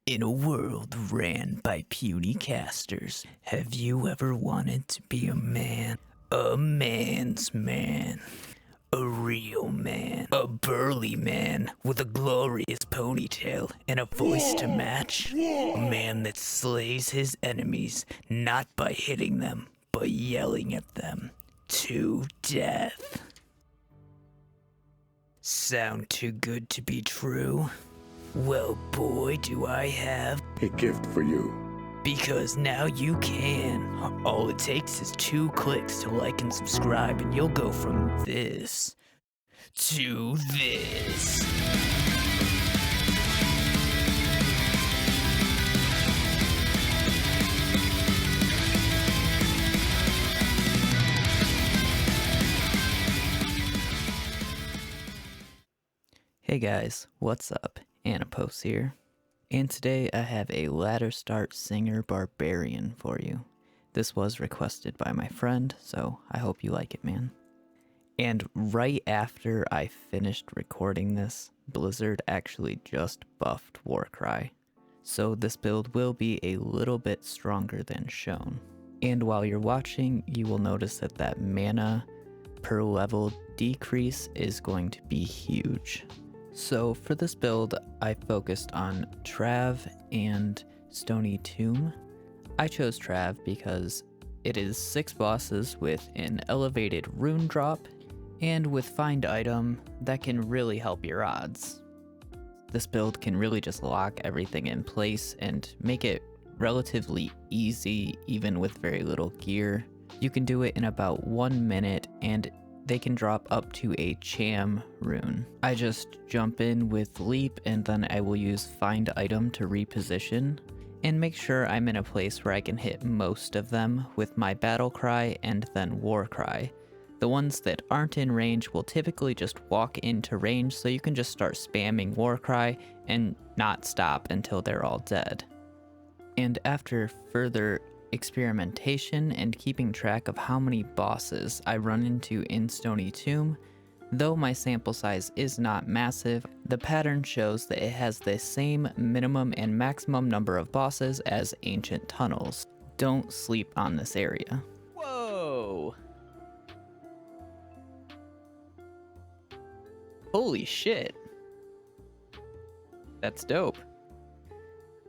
In a world ran by puny casters, have you ever wanted to be a man? A man's man. A real man. A burly man with a glorious ponytail and a voice to match. A man that slays his enemies not by hitting them, but yelling at them to death. Sound too good to be true? Well, boy, do I have a gift for you. Because now you can. All it takes is 2 clicks to like and subscribe, and you'll go from this to this. Hey guys, what's up? Anapos here. And today I have a ladder start singer barbarian for you. This was requested by my friend, so I hope you like it, man. And right after I finished recording this, Blizzard actually just buffed Warcry. So this build will be a little bit stronger than shown. And while you're watching, you will notice that mana per level decrease is going to be huge. So for this build, I focused on Trav and Stony Tomb. I chose Trav because it is 6 bosses with an elevated rune drop and with find item that can really help your odds. This build can really just lock everything in place and make it relatively easy even with very little gear. You can do it in about 1 minute and they can drop up to a Cham rune. I just jump in with Leap and then I will use Find Item to reposition and make sure I'm in a place where I can hit most of them with my Battle Cry and then War Cry. The ones that aren't in range will typically just walk into range, so you can just start spamming War Cry and not stop until they're all dead. And after further experimentation and keeping track of how many bosses I run into in Stony Tomb, though my sample size is not massive, the pattern shows that it has the same minimum and maximum number of bosses as Ancient Tunnels. Don't sleep on this area. Whoa! Holy shit. That's dope.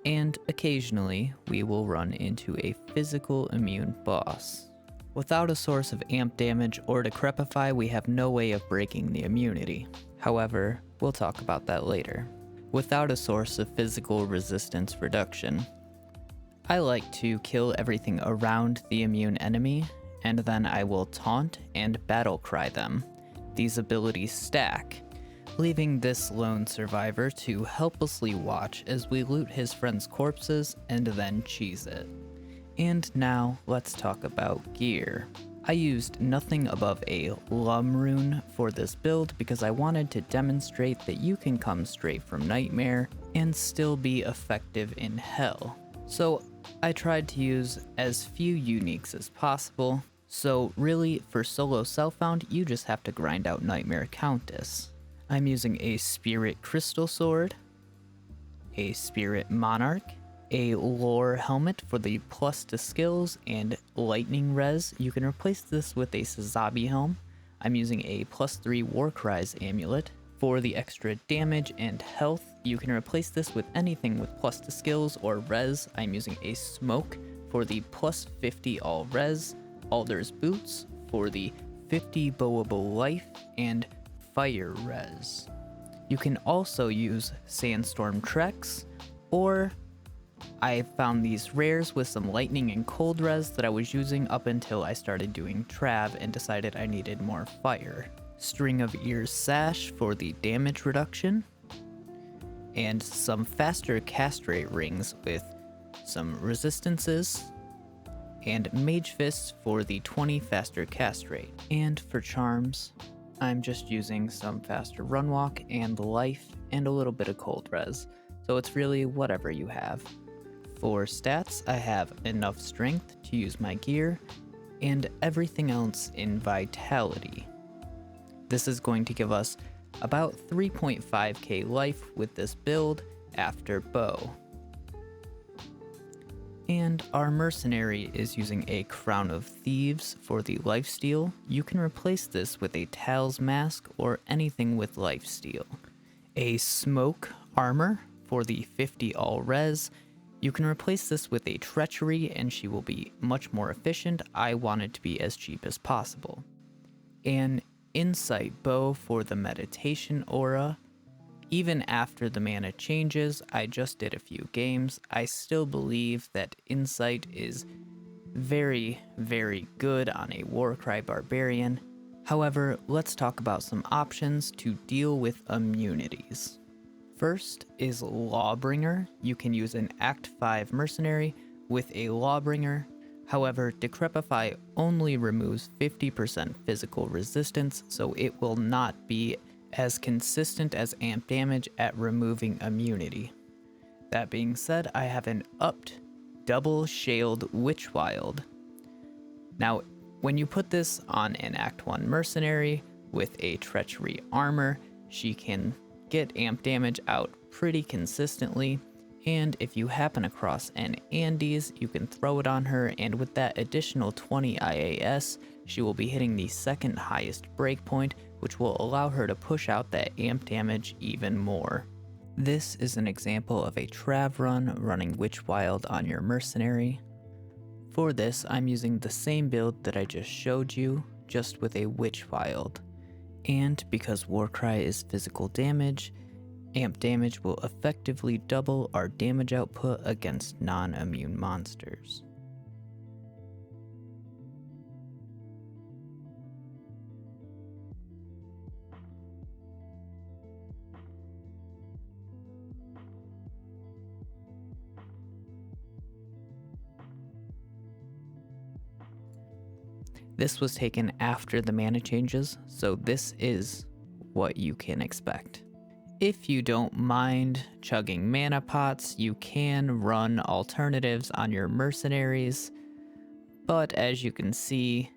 And occasionally, we will run into a physical immune boss. Without a source of amp damage or decrepify, we have no way of breaking the immunity. However, we'll talk about that later. Without a source of physical resistance reduction, I like to kill everything around the immune enemy, and then I will taunt and battle cry them. These abilities stack, leaving this lone survivor to helplessly watch as we loot his friends' corpses and then cheese it. And now, let's talk about gear. I used nothing above a Lum rune for this build because I wanted to demonstrate that you can come straight from Nightmare and still be effective in Hell. So I tried to use as few uniques as possible, so really for solo self-found you just have to grind out Nightmare Countess. I'm using a Spirit Crystal Sword, a Spirit Monarch, a Lore Helmet for the plus to skills and lightning res. You can replace this with a Sazabi Helm. I'm using a +3 Warcry's Amulet. For the extra damage and health, you can replace this with anything with plus to skills or res. I'm using a Smoke for the +50 all res, Alder's Boots for the 50 bowable life, and fire res. You can also use Sandstorm Treks, or I found these rares with some lightning and cold res that I was using up until I started doing Trav and decided I needed more fire. String of Ears Sash for the damage reduction, and some faster cast rate rings with some resistances, and Mage Fists for the 20 faster cast rate. And for charms, I'm just using some faster run walk and life and a little bit of cold res, so it's really whatever you have. For stats, I have enough strength to use my gear and everything else in vitality. This is going to give us about 3.5k life with this build after bow. And our mercenary is using a Crown of Thieves for the lifesteal. You can replace this with a Tal's Mask or anything with lifesteal. A Smoke Armor for the 50 all res. You can replace this with a Treachery and she will be much more efficient. I want it to be as cheap as possible. An Insight Bow for the Meditation Aura. Even after the mana changes, I just did a few games, I still believe that Insight is very, very good on a Warcry Barbarian. However, let's talk about some options to deal with immunities. First is Lawbringer. You can use an Act 5 mercenary with a Lawbringer. However, Decrepify only removes 50% physical resistance, so it will not be as consistent as amp damage at removing immunity. That being said, I have an upped double Shaled Witchwild. Now, when you put this on an Act 1 mercenary with a Treachery armor, she can get amp damage out pretty consistently, and if you happen across an Andes, you can throw it on her, and with that additional 20 IAS, she will be hitting the second highest breakpoint, which will allow her to push out that amp damage even more. This is an example of a Trav run running Witchwild on your mercenary. For this, I'm using the same build that I just showed you, just with a Witchwild. And because Warcry is physical damage, amp damage will effectively double our damage output against non-immune monsters. This was taken after the mana changes, so this is what you can expect. If you don't mind chugging mana pots, you can run alternatives on your mercenaries, but as you can see,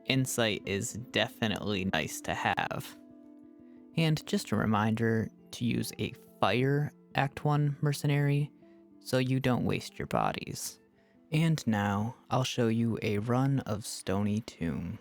Insight is definitely nice to have. And just a reminder to use a Fire Act 1 mercenary so you don't waste your bodies. And now, I'll show you a run of Stony Tomb.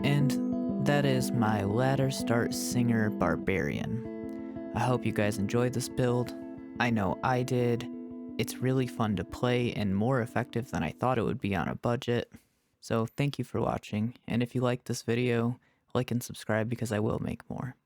And that is my ladder start singer barbarian. I hope you guys enjoyed this build. I know I did. It's really fun to play and more effective than I thought it would be on a budget. So thank you for watching, and if you liked this video, like and subscribe because I will make more.